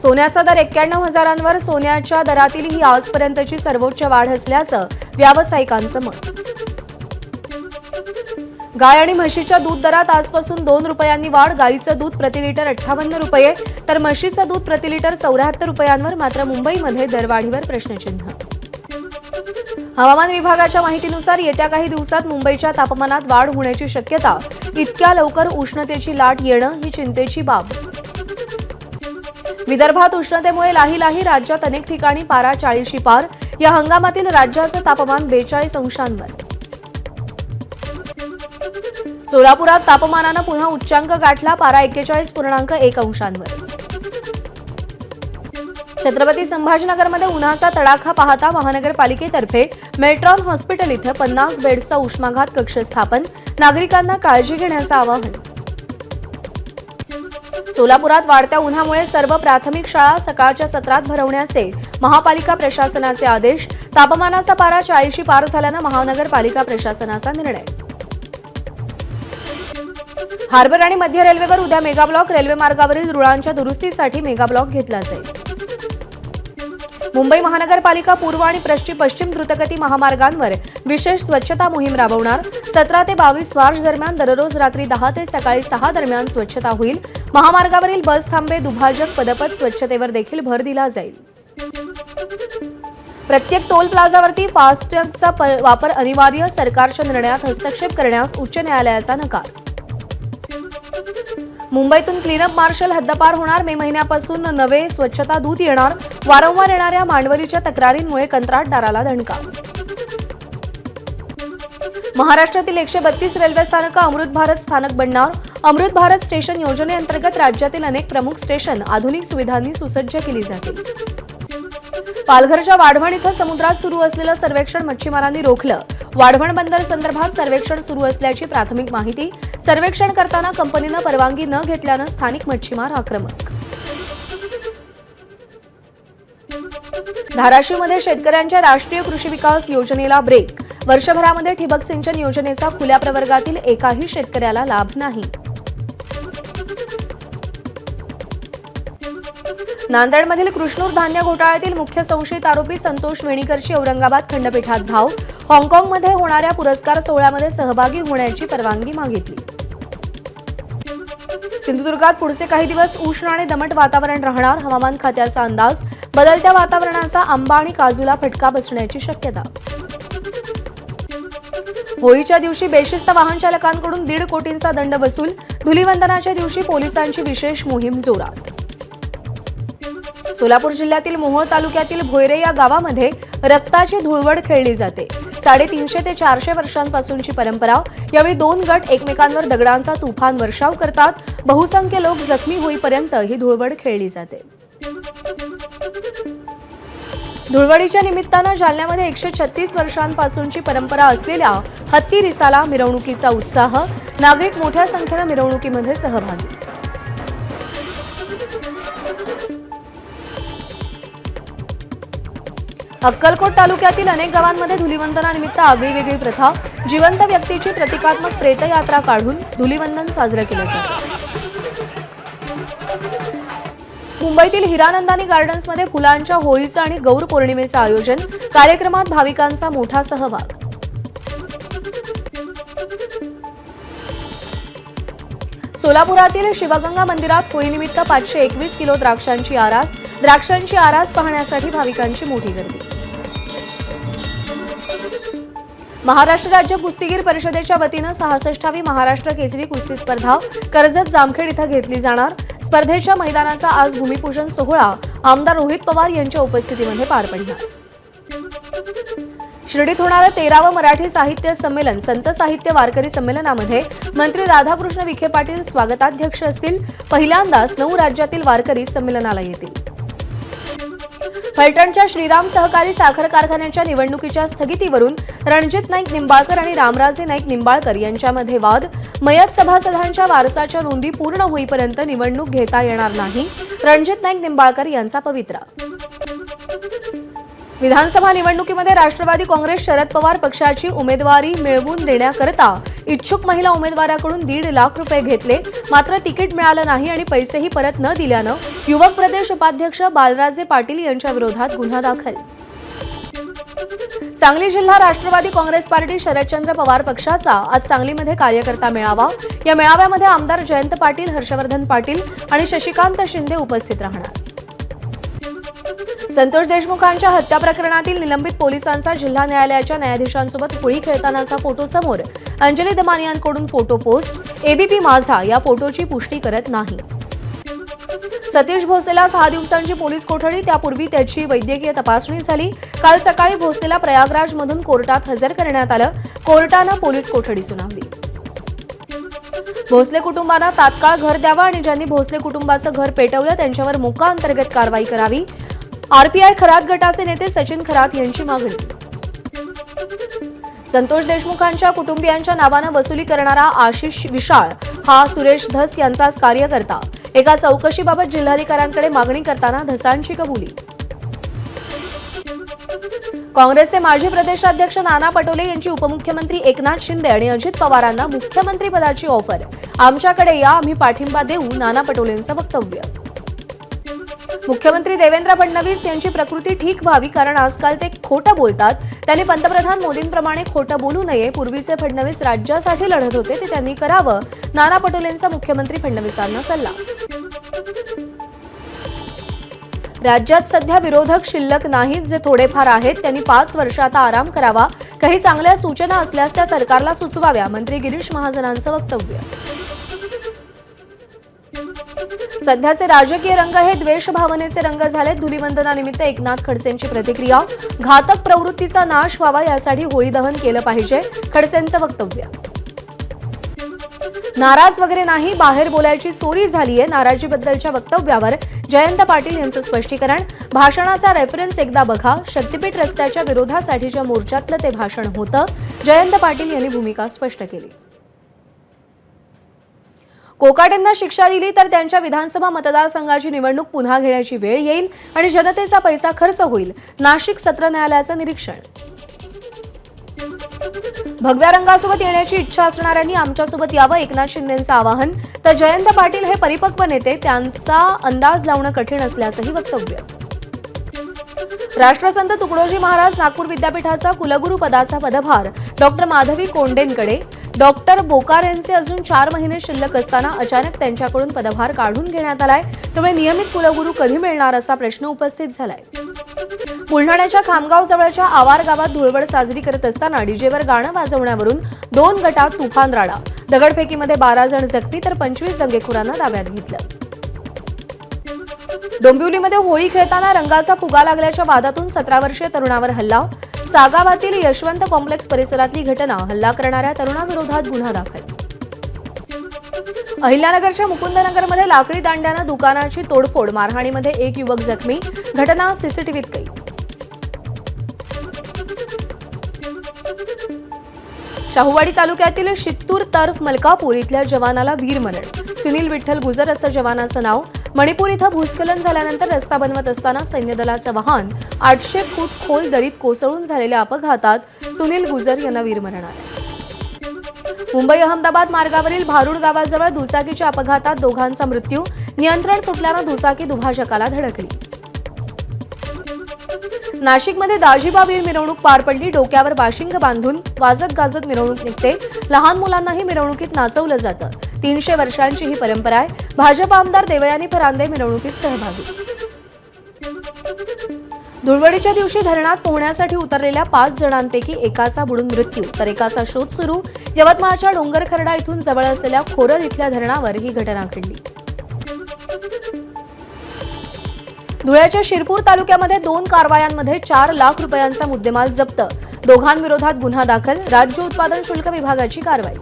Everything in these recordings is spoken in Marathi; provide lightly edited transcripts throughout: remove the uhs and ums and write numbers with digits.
सोन्याचा दर 91,000 सोन्याच्या दरातील ही आजपर्यंतची सर्वोच्च वाढ असल्याचं व्यावसायिकांचं मत. गाय आणि म्हशीच्या दूध दरात आजपासून 2 रुपयांनी वाढ. गाईचं दूध प्रति लिटर 58 रुपये तर म्हशीचं दूध प्रति लिटर 74 रुपयांवर. मात्र मुंबईमध्ये दरवाढीवर प्रश्नचिन्ह. हवामान विभागाच्या माहितीनुसार येत्या काही दिवसात मुंबईच्या तापमानात वाढ होण्याची शक्यता. इतक्या लवकर उष्णतेची लाट येणं ही चिंतेची बाब. विदर्भात उष्णतेमुळे लाही राज्यात अनेक ठिकाणी पारा 40शी पार. या हंगामातील राज्याचं तापमान 42 अंशांवर. सोलापुरात तापमानानं पुन्हा उच्चांक गाठला. पारा 41.1 अंशांवर. छत्रपती संभाजीनगरमध्ये उन्हाचा तडाखा पाहता महानगरपालिकेतर्फे मेट्रॉन हॉस्पिटल इथं 50 बेड्सचा उष्माघात कक्ष स्थापन. नागरिकांना काळजी घेण्याचं आवाहन. सोलापुरात वाढत्या उन्हामुळे सर्व प्राथमिक शाळा सकाळच्या सत्रात भरवण्याचे महापालिका प्रशासनाचे आदेश. तापमानाचा पारा 40शी पार झाल्यानं महानगरपालिका प्रशासनाचा निर्णय. हार्बर आणि मध्य रेल्वेवर उद्या मेगाब्लॉक. रेल्वे मार्गावरील रुळांच्या दुरुस्तीसाठी मेगाब्लॉक घेतला जाईल. मुंबई महानगरपालिका पूर्व आणि पश्चिम द्रुतगती महामार्गांवर विशेष स्वच्छता मोहीम राबवणार. 17 ते 22 मार्च दरम्यान दररोज रात्री 10 ते सकाळी 6 दरम्यान स्वच्छता होईल. महामार्गावरील बस थांबे, दुभाजक, पदपथ स्वच्छतेवर देखील भर दिला जाईल. प्रत्येक टोल प्लाझावरती फास्टॅगचा वापर अनिवार्य. सरकारच्या निर्णयात हस्तक्षेप करण्यास उच्च न्यायालयाचा नकार. मुंबईतून क्लीनअप मार्शल हद्दपार होणार. मे महिन्यापासून नवे स्वच्छता दूत येणार. वारंवार येणाऱ्या मांडवलीच्या तक्रारींमुळे कंत्राटदाराला दणका. महाराष्ट्रातील 132 रेल्वे स्थानकं अमृत भारत स्थानक बनणार. अमृत भारत स्टेशन योजनेअंतर्गत राज्यातील अनेक प्रमुख स्टेशन आधुनिक सुविधांनी सुसज्ज केली जातील. पालघरच्या वाढवण इथं समुद्रात सुरू असलेलं सर्वेक्षण मच्छीमारांनी रोखलं. वाढवण बंदर संदर्भात सर्वेक्षण सुरू असल्याची प्राथमिक माहिती. सर्वेक्षण करताना कंपनीनं परवानगी न घेतल्यानं स्थानिक मच्छीमार आक्रमक. धाराशिवमध्ये शेतकऱ्यांच्या राष्ट्रीय कृषी विकास योजनेला ब्रेक. वर्षभरामध्ये ठिबक सिंचन योजनेचा खुल्या प्रवर्गातील एकाही शेतकऱ्याला लाभ नाही. नांदेडमधील कृष्णूर धान्य घोटाळ्यातील मुख्य संशयित आरोपी संतोष वेणीकरची औरंगाबाद खंडपीठात धाव. हाँगकाँगमध्ये होणाऱ्या पुरस्कार सोहळ्यामध्ये सहभागी होण्याची परवानगी मागितली. सिंधुदुर्गात पुढचे काही दिवस उष्ण आणि दमट वातावरण राहणार. हवामान खात्याचा अंदाज. बदलत्या वातावरणाचा आंबा आणि काजूला फटका बसण्याची शक्यता. होळीच्या दिवशी बेशिस्त वाहन चालकांकडून 1.5 कोटींचा दंड वसूल. धुलीवंदनाच्या दिवशी पोलिसांची विशेष मोहीम जोरात. सोलापूर जिल्ह्यातील मोहोळ तालुक्यातील भोयरे या गावामध्ये रक्ताची धुळवड खेळली जाते. 350 ते 400 वर्षांपासूनची परंपरा. यावेळी 2 गट एकमेकांवर दगडांचा तुफान वर्षाव करतात. बहुसंख्य लोक जखमी होईपर्यंत ही धुळवड खेळली जाते. धुळवडीच्या निमित्तानं जालन्यामध्ये 136 वर्षांपासूनची परंपरा असलेल्या हत्ती रिसाला मिरवणुकीचा उत्साह. नागरिक मोठ्या संख्येनं मिरवणुकीमध्ये सहभागी. अक्कलकोट तालुक्यातील अनेक गावांमध्ये धुलीवंदनानिमित्त आगळीवेगळी प्रथा. जिवंत व्यक्तीची प्रतिकात्मक प्रेतयात्रा काढून धुलीवंदन साजरं केलं जातं. मुंबईतील हिरानंदानी गार्डन्समध्ये फुलांच्या होळीचं आणि गौर पौर्णिमेचं आयोजन. कार्यक्रमात भाविकांचा मोठा सहभाग. सोलापुरातील शिवगंगा मंदिरात होळीनिमित्त 521 किलो द्राक्षांची आरास. द्राक्षांची आरास पाहण्यासाठी भाविकांची मोठी गर्दी. महाराष्ट्र राज्य कुस्तीगीर परिषदेच्या वतीनं 66वी महाराष्ट्र केसरी कुस्ती स्पर्धा कर्जत जामखेड इथं घेतली जाणार. स्पर्धेच्या मैदानाचा आज भूमिपूजन सोहळा आमदार रोहित पवार यांच्या उपस्थितीमध्ये पार पडणार. शिर्डीत होणारं 13वं मराठी साहित्य संमेलन संत साहित्य वारकरी संमेलनामध्ये मंत्री राधाकृष्ण विखे पाटील स्वागताध्यक्ष असतील. पहिल्यांदाच 9 राज्यातील वारकरी संमेलनाला येतील. फलटणच्या श्रीराम सहकारी साखर कारखान्याच्या निवडणुकीच्या स्थगितीवरून रणजित नाईक निंबाळकर आणि रामराजे नाईक निंबाळकर यांच्यामध्ये वाद. मयत सभासदांच्या वारसाच्या नोंदी पूर्ण होईपर्यंत निवडणूक घेता येणार नाही. रणजित नाईक निंबाळकर यांचा पवित्रा. विधानसभा निवडणुकीमध्ये राष्ट्रवादी काँग्रेस शरद पवार पक्षाची उमेदवारी मिळवून देण्याकरता इच्छुक महिला उमेदवाराकडून 1.5 लाख रुपये घेतले, मात्र तिकीट मिळालं नाही आणि पैसेही परत न दिल्यानं युवक प्रदेश उपाध्यक्ष बालराजे पाटील यांच्या विरोधात गुन्हा दाखल. सांगली जिल्हा राष्ट्रवादी काँग्रेस पार्टी शरदचंद्र पवार पक्षाचा आज सांगलीमध्ये कार्यकर्ता मेळावा. या मेळाव्यामध्ये आमदार जयंत पाटील, हर्षवर्धन पाटील आणि शशिकांत शिंदे उपस्थित राहणार. संतोष देशमुखांच्या हत्या प्रकरणातील निलंबित पोलिसांचा जिल्हा न्यायालयाच्या न्यायाधीशांसोबत होळी खेळतानाचा फोटो समोर. अंजली दमानियांकडून फोटो पोस्ट. एबीपी माझा या फोटोची पुष्टी करत नाही. सतीश भोसलेला 6 दिवसांची पोलीस कोठडी. त्यापूर्वी त्याची वैद्यकीय तपासणी झाली. काल सकाळी भोसलेला प्रयागराजमधून कोर्टात हजर करण्यात आलं. कोर्टानं पोलीस कोठडी सुनावली. भोसले कुटुंबांना तात्काळ घर द्यावं आणि ज्यांनी भोसले कुटुंबाचं घर पेटवलं त्यांच्यावर मोका अंतर्गत कारवाई करावी. आरपीआय खरात गटाचे नेते सचिन खरात यांची मागणी. संतोष देशमुखांच्या कुटुंबियांच्या नावानं वसुली करणारा आशिष विशाळ हा सुरेश धस यांचाच कार्यकर्ता. एका चौकशीबाबत जिल्हाधिकाऱ्यांकडे मागणी करताना धसांची कबुली. काँग्रेसचे माजी प्रदेशाध्यक्ष नाना पटोले यांची उपमुख्यमंत्री एकनाथ शिंदे आणि अजित पवारांना मुख्यमंत्रीपदाची ऑफर. आमच्याकडे या, आम्ही पाठिंबा देऊ, नाना पटोलेंचं वक्तव्य. मुख्यमंत्री देवेंद्र फडणवीस यांची प्रकृती ठीक व्हावी, कारण आजकाल ते खोटं बोलतात. त्यांनी पंतप्रधान मोदींप्रमाणे खोटं बोलू नये. पूर्वीचे फडणवीस राज्यासाठी लढत होते, ते त्यांनी करावं. नाना पटोलेंचा मुख्यमंत्री फडणवीसांना सल्ला. राज्यात सध्या विरोधक शिल्लक नाहीत. जे थोडेफार आहेत त्यांनी 5 वर्ष आता आराम करावा. काही चांगल्या सूचना असल्यास त्या सरकारला सुचवाव्या. मंत्री गिरीश महाजनांचं वक्तव्य. सध्याचे राजकीय रंग हे द्वेष भावनेचे रंग झालेत. धुलीवंदनानिमित्त एकनाथ खडसेंची प्रतिक्रिया. घातक प्रवृत्तीचा नाश व्हावा यासाठी होळी दहन केलं पाहिजे, खडसेंचं वक्तव्य. नाराज वगैरे नाही, बाहेर बोलायची चोरी झालीये. नाराजीबद्दलच्या वक्तव्यावर जयंत पाटील यांचं स्पष्टीकरण. भाषणाचा रेफरन्स एकदा बघा. शक्तीपीठ रस्त्याच्या विरोधासाठीच्या मोर्चातलं ते भाषण होतं. जयंत पाटील यांनी भूमिका स्पष्ट केली. कोकाटेंना शिक्षा दिली तर त्यांच्या विधानसभा मतदारसंघाची निवडणूक पुन्हा घेण्याची वेळ येईल आणि जनतेचा पैसा खर्च होईल. नाशिक सत्र न्यायालयाचं निरीक्षण. भगव्या रंगासोबत येण्याची इच्छा असणाऱ्यांनी आमच्यासोबत यावं, एकनाथ शिंदेंचं आवाहन. तर जयंत पाटील हे परिपक्व नेते, त्यांचा अंदाज लावणं कठीण असल्याचंही वक्तव्य. राष्ट्रसंत तुकडोजी महाराज नागपूर विद्यापीठाचा कुलगुरू पदाचा पदभार डॉक्टर माधवी कोंडेंकडे. डॉक्टर बोकारेंचे अजून 4 महिने शिल्लक असताना अचानक त्यांच्याकडून पदभार काढून घेण्यात आलाय. त्यामुळे नियमित कुलगुरू कधी मिळणार असा प्रश्न उपस्थित झालाय. बुलढाण्याच्या खामगाव जवळच्या आवार गावात धुळवड साजरी करत असताना डीजेवर गाणं वाजवण्यावरून 2 गटात तुफान राडा. दगडफेकीमध्ये 12 जण जखमी तर 25 दंगेखोरांना ताब्यात घेतलं. डोंबिवलीमध्ये होळी खेळताना रंगाचा फुगा लागल्याच्या वादातून 17 वर्षीय तरुणावर हल्ला. सागावातील यशवंत कॉम्प्लेक्स परिसरातली घटना. हल्ला करणाऱ्या तरुणाविरोधात गुन्हा दाखल. अहिल्यानगरच्या मुकुंदनगरमध्ये लाकडी दांड्यानं दुकानाची तोडफोड. मारहाणीमध्ये 1 युवक जखमी. घटना सीसीटीव्हीत कैद. शाहूवाडी तालुक्यातील शित्तूर तर्फ मलकापूर इथल्या जवानाला वीरमरण. सुनील विठ्ठल गुजर असं जवानाचं नाव. मणिपूर इथं भूस्खलन झाल्यानंतर रस्ता बनवत असताना सैन्यदलाचं वाहन 800 फूट खोल दरीत कोसळून झालेल्या अपघातात सुनील गुजर यांना वीरमरण आलं. मुंबई अहमदाबाद मार्गावरील भारूड गावाजवळ दुचाकीच्या अपघातात 2घांचा मृत्यू. नियंत्रण सुटल्यानं दुचाकी दुभाजकाला धडकली. नाशिकमध्ये दाजीबावीर मिरवणूक पार पडली. डोक्यावर बाशिंग बांधून वाजत गाजत मिरवणूक निघते. लहान मुलांनाही मिरवणुकीत नाचवलं जातं. 300 वर्षांची ही परंपरा आहे. भाजप आमदार देवयानी फरांदे मिरवणुकीत सहभागी. धुळवडीच्या दिवशी धरणात पोहण्यासाठी उतरलेल्या 5 जणांपैकी एकाचा बुडून मृत्यू तर एकाचा शोध सुरू. यवतमाळच्या डोंगरखर्डा इथून जवळ असलेल्या खोरद इथल्या धरणावर ही घटना घडली. धुळ्याच्या शिरपूर तालुक्यामध्ये 2 कारवायांमध्ये 4 लाख रुपयांचा मुद्देमाल जप्त. 2घांविरोधात गुन्हा दाखल. राज्य उत्पादन शुल्क विभागाची कारवाई.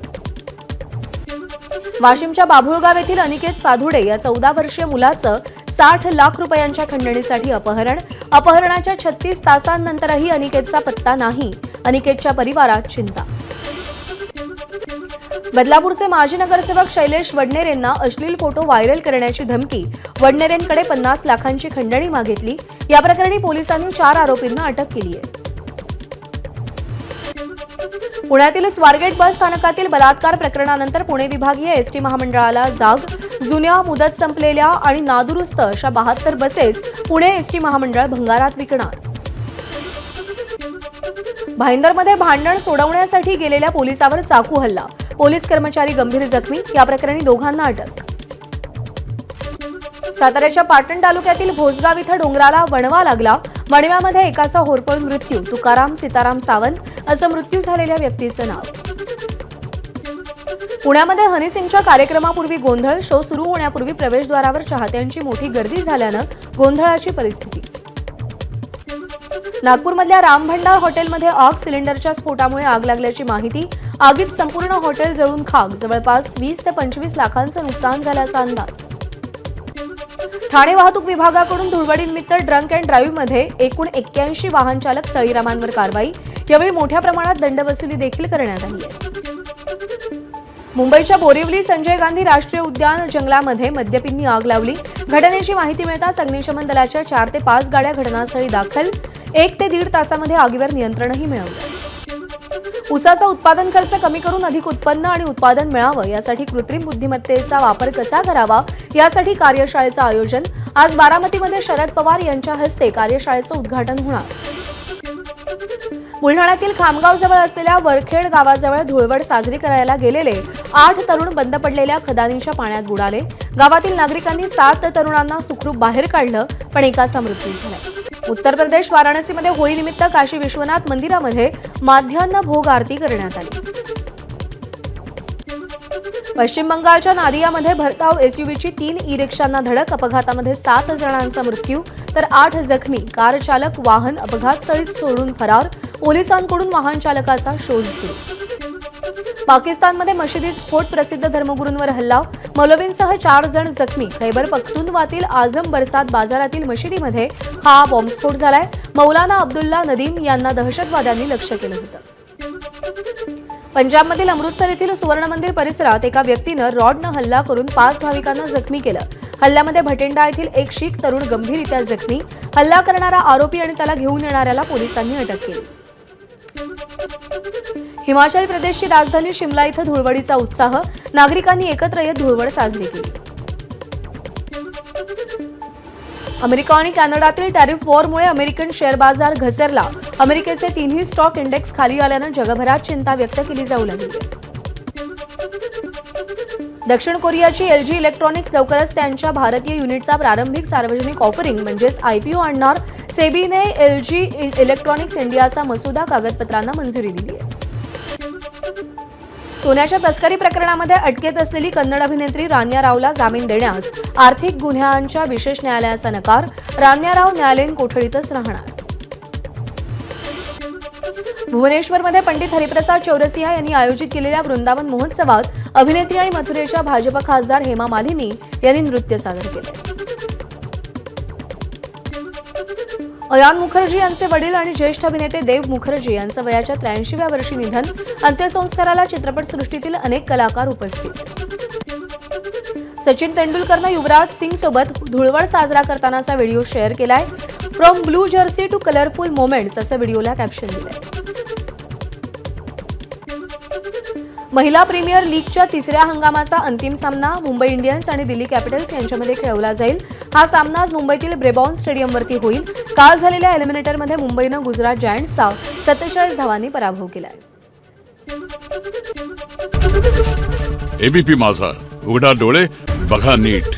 वाशिमच्या बाभुळगाव येथील अनिकेत साधुडे या 14 वर्षीय मुलाचं 60 लाख रुपयांच्या खंडणीसाठी अपहरण. अपहरणाच्या 36 तासांनंतरही अनिकेतचा पत्ता नाही. अनिकेतच्या परिवारात चिंता. बदलापूरचे माजी नगरसेवक शैलेश वडनेरेंना अश्लील फोटो व्हायरल करण्याची धमकी. वडनेरेंकडे 50 लाखांची खंडणी मागितली. या प्रकरणी पोलिसांनी 4 आरोपींना अटक केली आहे. पुण्यातील स्वारगेट बस स्थानकातील बलात्कार प्रकरणानंतर पुणे विभागीय एसटी महामंडळाला जाग, जुन्या, मुदत संपलेल्या आणि नादुरुस्त अशा 72 बसेस पुणे एसटी महामंडळ भंगारात विकणार. भाईंदरमध्ये भांडण सोडवण्यासाठी गेलेल्या पोलिसावर चाकू हल्ला, पोलीस कर्मचारी गंभीर जखमी, या प्रकरणी दोघांना अटक. साताऱ्याच्या पाटण तालुक्यातील भोसगाव इथं डोंगराला वणवा लागला, वणव्यामध्ये एकाचा होरपळून मृत्यू, तुकाराम सीताराम सावंत असं मृत्यू झालेल्या व्यक्तीचं नाव. पुण्यामध्ये हनी सिंगच्या कार्यक्रमापूर्वी गोंधळ, शो सुरू होण्यापूर्वी प्रवेशद्वारावर चाहत्यांची मोठी गर्दी झाल्यानं गोंधळाची परिस्थिती. नागपूरमधल्या रामभंडार हॉटेलमध्ये आग, सिलेंडरच्या स्फोटामुळे आग लागल्याची माहिती. आगीत संपूर्ण हॉटेल जळून खाक, जवळपास 20 ते 25 लाखांचं नुकसान झाल्याचा अंदाज. ठाणे वाहतूक विभागाकडून धुळवडीनिमित्त ड्रंक अँड ड्राईव्हमध्ये एकूण 81 वाहन चालक तळीरामांवर कारवाई. यावेळी मोठ्या प्रमाणात दंडवसुली देखील करण्यात आली आहे. मुंबईच्या बोरिवली संजय गांधी राष्ट्रीय उद्यान जंगलामध्ये मद्यपींनी आग लावली. घटनेची माहिती मिळताच अग्निशमन दलाच्या 4 ते 5 गाड्या घटनास्थळी दाखल. 1 ते 1.5 तासामध्ये आगीवर नियंत्रणही मिळवलं. ऊसाचा उत्पादन खर्च कमी करून अधिक उत्पन्न आणि उत्पादन मिळावं यासाठी कृत्रिम बुद्धिमत्तेचा वापर कसा करावा यासाठी कार्यशाळेचं आयोजन. आज बारामतीमध्ये शरद पवार यांच्या हस्ते कार्यशाळेचं उद्घाटन होणार. बुलढाण्यातील खामगावजवळ असलेल्या वरखेड गावाजवळ धुळवड साजरी करायला गेलेले 8 तरुण बंद पडलेल्या खदानीच्या पाण्यात बुडाले. गावातील नागरिकांनी 7 तरुणांना सुखरूप बाहेर काढलं, पण एकाचा मृत्यू झाला. उत्तर प्रदेश वाराणसीमध्ये होळीनिमित्त काशी विश्वनाथ मंदिरामध्ये माध्यान्ह भोग आरती करण्यात आली. पश्चिम बंगालच्या नादियामध्ये भरधाव एसयूव्हीची 3 ई-रिक्षांना धडक, अपघातामध्ये 7 जणांचा मृत्यू तर 8 जखमी. कार चालक वाहन अपघातस्थळीच सोडून फरार, पोलिसांकडून वाहन चालकाचा शोध सुरू. पाकिस्तानमध्ये मशिदीत स्फोट, प्रसिद्ध धर्मगुरूंवर हल्ला, मौलवींसह 4 जण जखमी. खैबर पख्तूनवातील आझम बरसात बाजारातील मशिदीमध्ये हा बॉम्बस्फोट झालाय. मौलाना अब्दुल्ला नदीम यांना दहशतवाद्यांनी लक्ष्य केलं होतं. पंजाबमधील अमृतसर येथील सुवर्ण मंदिर परिसरात एका व्यक्तीनं रॉडनं हल्ला करून 5 भाविकांना जखमी केलं. हल्ल्यामध्ये भटिंडा येथील एक शीख तरुण गंभीररित्या जखमी. हल्ला करणारा आरोपी आणि त्याला घेऊन येणाऱ्याला पोलिसांनी अटक केली. हिमाचल प्रदेशची राजधानी शिमला इथं धुळवडीचा उत्साह, नागरिकांनी एकत्र येत धुळवड साजरी केली. अमेरिका आणि कॅनडातील टॅरिफ वॉरमुळे अमेरिकन शेअर बाजार घसरला. अमेरिकेचे 3ही स्टॉक इंडेक्स खाली आल्यानं जगभरात चिंता व्यक्त केली जाऊ लागली. दक्षिण कोरियाची LG इलेक्ट्रॉनिक्स लवकरच त्यांच्या भारतीय युनिटचा प्रारंभिक सार्वजनिक ऑफरिंग म्हणजेच IPO आणणार. सेबीने LG इलेक्ट्रॉनिक्स इंडियाचा मसुदा कागदपत्रांना मंजुरी दिली आहे. सोन्याच्या तस्करी प्रकरणामध्ये अटकेत असलेली कन्नड अभिनेत्री रान्या रावला जामीन देण्यास आर्थिक गुन्ह्यांच्या विशेष न्यायालयाचा नकार. रान्या राव न्यायालयीन कोठडीतच राहणार. भुवनेश्वरमध्ये पंडित हरिप्रसाद चौरसिया यांनी आयोजित केलेल्या वृंदावन महोत्सवात अभिनेत्री आणि मथुरेच्या भाजप खासदार हेमा मालिनी यांनी नृत्य सादर केले. अयान मुखर्जी यांचे वडील आणि ज्येष्ठ अभिनेते देव मुखर्जी यांचं वयाच्या 83व्या वर्षी निधन. अंत्यसंस्काराला चित्रपटसृष्टीतील अनेक कलाकार उपस्थित. सचिन तेंडुलकरनं युवराज सिंग सोबत धुळवड साजरा करतानाचा व्हिडिओ शेअर केलाय. From blue jersey to colourful moments असं व्हिडिओला कॅप्शन दिलंय. महिला प्रीमियर लीगच्या 3ऱ्या हंगामाचा अंतिम सामना मुंबई इंडियन्स आणि दिल्ली कॅपिटल्स यांच्यामध्ये खेळवला जाईल. हा सामना आज मुंबईतील ब्रेबॉर्न स्टेडियमवरती होईल. काल झालेल्या एलिमिनेटरमध्ये मुंबईनं गुजरात जायंट्सचा 47 धावांनी पराभव केलाय. एबीपी माझा, उघडा डोळे बघा नीट.